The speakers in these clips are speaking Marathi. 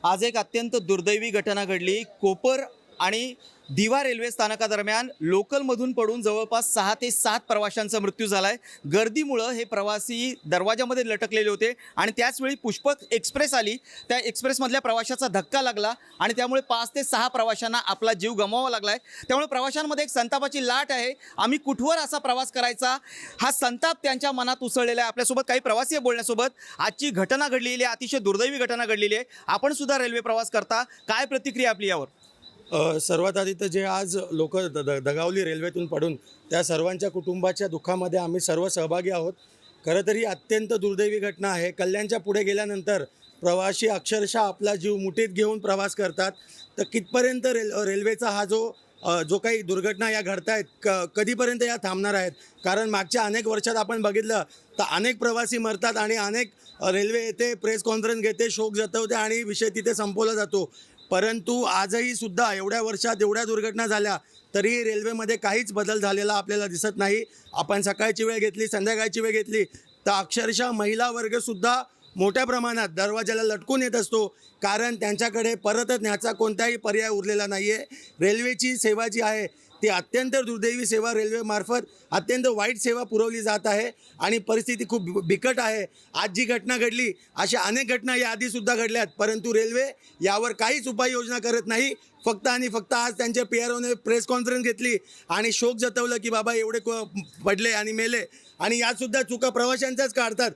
आज एक अत्यंत दुर्दैवी घटना घडली. कोपर आणि दिवा रेल्वे स्थानकादरम्यान लोकलमधून पडून जवळपास 6 ते 7 प्रवाशांचा मृत्यू झालाय. गर्दीमुळं हे प्रवासी दरवाजामध्ये लटकलेले होते आणि त्याचवेळी पुष्पक एक्सप्रेस आली. त्या एक्सप्रेसमधल्या प्रवाशाचा धक्का लागला आणि त्यामुळे 5 ते 6 प्रवाशांना आपला जीव गमवावा लागलाय. त्यामुळे प्रवाशांमध्ये एक संतापाची लाट आहे. आम्ही कुठवर असा प्रवास करायचा, हा संताप त्यांच्या मनात उसळलेला आहे. आपल्यासोबत काही प्रवासी आहे बोलण्यासोबत. आजची घटना घडलेली आहे, अतिशय दुर्दैवी घटना घडलेली आहे. आपण सुद्धा रेल्वे प्रवास करता, काय प्रतिक्रिया आपली यावर? सर्वात आधी तर जे आज लोक दगावली रेल्वेतून पडून, त्या सर्वांच्या कुटुंबाच्या दुःखामध्ये आम्ही सर्व सहभागी आहोत. खरं तर ही अत्यंत दुर्दैवी घटना आहे. कल्याणच्या पुढे गेल्यानंतर प्रवासी अक्षरशः आपला जीव मुठीत घेऊन प्रवास करतात. तर कितपर्यंत रेल्वेचा हा जो काही दुर्घटना या घडत आहेत, कधीपर्यंत या थांबणार आहेत? कारण मागच्या अनेक वर्षात आपण बघितलं तर अनेक प्रवासी मरतात आणि अनेक रेल्वे येते, प्रेस कॉन्फरन्स घेते, शोक जतवते आणि विषय तिथे संपवला जातो. परंतु आजही सुद्धा एवढ्या वर्षात एवढ्या दुर्घटना झाल्या तरी रेल्वेमध्ये काहीच बदल झालेला आपल्याला दिसत नाही. आपण सकाळची वेळ घेतली, संध्याकाळची वेळ घेतली तर अक्षरशः महिला वर्गसुद्धा मोठ्या प्रमाणात दरवाजाला लटकून येत असतो, कारण त्यांच्याकडे परत न्यायचा कोणताही पर्याय उरलेला नाही आहे. रेल्वेची सेवा जी आहे ती अत्यंत दुर्दैवी सेवा, रेल्वेमार्फत अत्यंत वाईट सेवा पुरवली जात आहे आणि परिस्थिती खूप बिकट आहे. आज जी घटना घडली, अशा अनेक घटना याआधीसुद्धा घडल्यात, परंतु रेल्वे यावर काहीच उपाययोजना करत नाही. फक्त आणि फक्त आज त्यांच्या PROने प्रेस कॉन्फरन्स घेतली आणि शोक जतवलं की बाबा एवढे पडले आणि मेले. आणि यासुद्धा चुका प्रवाशांच्याच काढतात.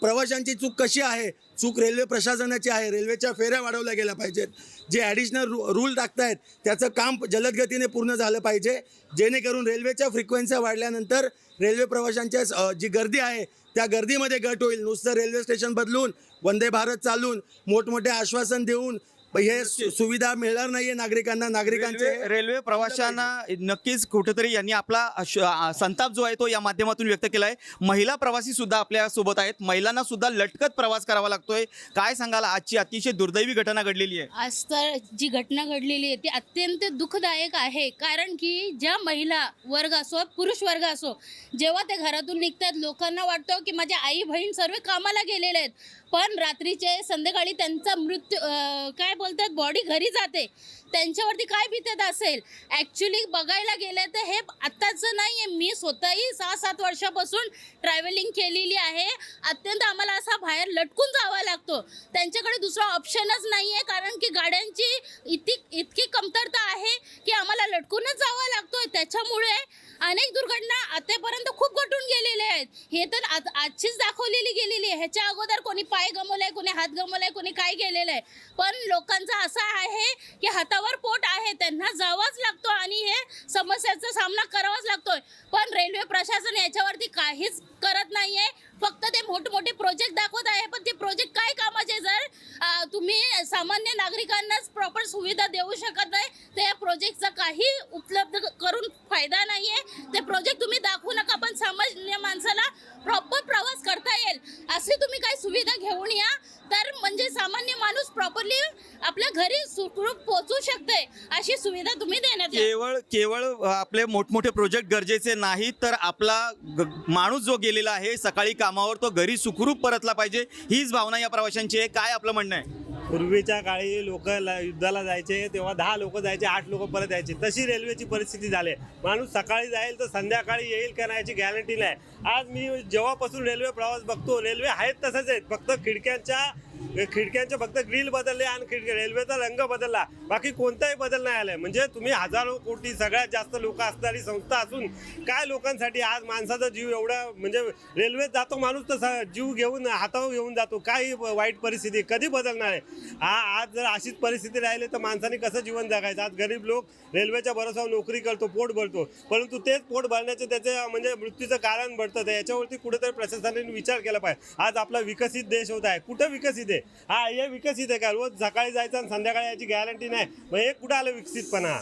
प्रवाशांची चूक कशी आहे? चूक रेल्वे प्रशासनाची आहे. रेल्वेच्या फेऱ्या वाढवल्या गेल्या पाहिजेत. जे ॲडिशनल रूल टाकतायत त्याचं काम जलद गतीने पूर्ण झालं पाहिजे, जेणेकरून रेल्वेच्या फ्रिक्वेन्सी वाढल्यानंतर रेल्वे प्रवाशांच्या जी गर्दी आहे त्या गर्दीमध्ये घट होईल. नुसतं रेल्वे स्टेशन बदलून, वंदे भारत चालून, मोठमोठे आश्वासन देऊन हे सुविधा मिळणार नाहीये नागरिकांना. नागरिकांचे रेल्वे प्रवाशांना नक्कीच कुठेतरी यांनी आपला संताप जो आहे तो या माध्यमातून व्यक्त केला आहे. महिला प्रवासी सुद्धा आपल्या सोबत आहेत. महिलांना सुद्धा लटकत प्रवास करावा लागतोय. काय सांगाल, आजची अतिशय दुर्दैवी घटना घडलेली आहे? आज तर जी घटना घडलेली आहे ती अत्यंत दुःखदायक आहे. कारण की ज्या महिला वर्ग असो, पुरुष वर्ग असो, जेव्हा ते घरातून निघतात लोकांना वाटतं की माझे आई बहीण सर्व कामाला गेलेले आहेत, पण रात्रीचे संध्याकाळी त्यांचा मृत्यू काय बोलतात बॉडी घरी जाते, त्यांच्यावरती काय बितत असेल. ॲक्च्युली बघायला गेलं तर हे आत्ताचं नाही आहे. मी स्वतःही 6-7 वर्षापासून ट्रॅव्हलिंग केलेली आहे. अत्यंत आम्हाला असा बाहेर लटकून जावा लागतो. त्यांच्याकडे दुसरा ऑप्शनच नाही आहे, कारण की गाड्यांची इतकी कमतरता आहे की आम्हाला लटकूनच जावं लागतो. त्याच्यामुळे अनेक दुर्घटना आतापर्यंत खूप घटून गेलेल्या आहेत. हे तर आजचीच दाखवलेली गेलेली आहे. ह्याच्या अगोदर कोणी पाय गमवलाय, कोणी हात गमवलाय, कोणी काय गेलेलं आहे. पण लोकांचं असं आहे की हातावर पोट आहे, त्यांना जावंच लागतो आणि हे समस्याचा सामना करावाच लागतोय. पण रेल्वे प्रशासन याच्यावरती काहीच करत नाही आहे. फक्त ते मोठमोठे प्रोजेक्ट दाखवत आहे, पण ते प्रोजेक्ट काय कामाचे? जर तुम्ही सामान्य नागरिकांनाच प्रॉपर सुविधा देऊ शकत नाही तर या प्रोजेक्टचा काही उपलब्ध करून फायदा नाही आहे. ते प्रोजेक्ट तुम्ही दाखवू नका, पण सामान्य माणसाला प्रॉपर प्रवास करता येईल असे तुम्ही काही सुविधा घेऊन या, तर म्हणजे सामान्य माणूस प्रॉपरली आपल्या घरी सुखरूप पोहोचू शकते. अशी सुविधा तुम्ही देण्यात या. केवळ आपले मोठमोठे प्रोजेक्ट गरजेचे नाहीत, तर आपला माणूस जो गेलेला आहे सकाळी कामावर, तो घरी सुखरूप परतला पाहिजे, हीच भावना या प्रवाशांची आहे. काय आपलं म्हणणं आहे? पूर्वीच्या काळी लोक युद्धाला जायचे तेव्हा 10 लोक जायचे, 8 लोक परत यायचे. तशी रेल्वेची परिस्थिती झाली. माणूस सकाळी जाईल तर संध्याकाळी येईल का नाही याची गॅरंटी नाही. आज मी जेव्हापासून रेल्वे प्रवास बघतो, रेल्वे आहेत तसंच आहेत, फक्त खिडक्यांचे फक्त ग्रिल बदलले आणि रेल्वेचा रंग बदलला, बाकी कोणताही बदल नाही आलाय. म्हणजे तुम्ही हजारो कोटी सगळ्यात जास्त लोक असणारी संस्था असून काय लोकांसाठी आज माणसाचा जीव एवढा, म्हणजे रेल्वेत जातो माणूस तर जीव घेऊन हातावर घेऊन जातो. काही वाईट परिस्थिती कधी बदलणार आहे? आज जर अशीच परिस्थिती राहिली तर माणसाने कसं जीवन जगायचं? आज गरीब लोक रेल्वेच्या भरोसावर नोकरी करतो, पोट भरतो, परंतु तेच पोट भरण्याचे त्याचे म्हणजे मृत्यूचं कारण भरतं. तर याच्यावरती कुठेतरी प्रशासनाने विचार केला पाहिजे. आज आपला विकसित देश होत आहे, कुठं विकसित आहे? हे विकसित आहे का? रोज सकाळी जायचं आणि संध्याकाळी याची गॅरंटी नाही, मग हे कुठं आलं विकसितपणा?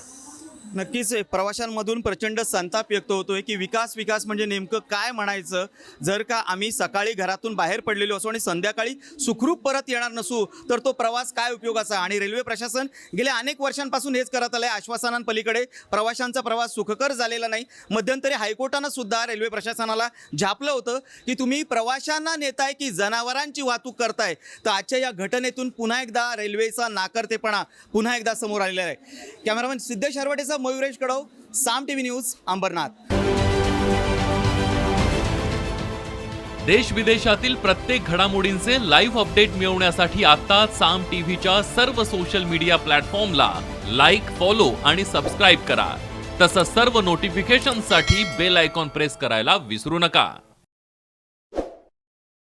नक्कीच प्रवाशांमधून प्रचंड संताप व्यक्त होतोय की विकास विकास म्हणजे नेमकं काय म्हणायचं. जर का आम्ही सकाळी घरातून बाहेर पडलेलो असू आणि संध्याकाळी सुखरूप परत येणार नसू तर तो प्रवास काय उपयोगाचा. आणि रेल्वे प्रशासन गेल्या अनेक वर्षांपासून हेच करत आलंय. आश्वासनांपलीकडे प्रवाशांचा प्रवास सुखकर झालेला नाही. मध्यंतरी हायकोर्टानं सुद्धा रेल्वे प्रशासनाला झापलं होतं की तुम्ही प्रवाशांना नेताय की जनावरांची वाहतूक करताय. तर आजच्या या घटनेतून पुन्हा एकदा रेल्वेचा नाकर्तेपणा पुन्हा एकदा समोर आलेला आहे. कॅमेरामॅन सिद्धेश हरवटेचा मयुरेश कडव, साम टीव्ही न्यूज, अंबरनाथ. देश विदेशातील प्रत्येक घडामोडींचे लाईव्ह अपडेट मिळवण्यासाठी आता साम टीव्हीच्या सर्व सोशल मीडिया प्लॅटफॉर्मला लाईक, फॉलो आणि सबस्क्राईब करा. तसंच सर्व नोटिफिकेशनसाठी बेल आयकॉन प्रेस करायला विसरू नका.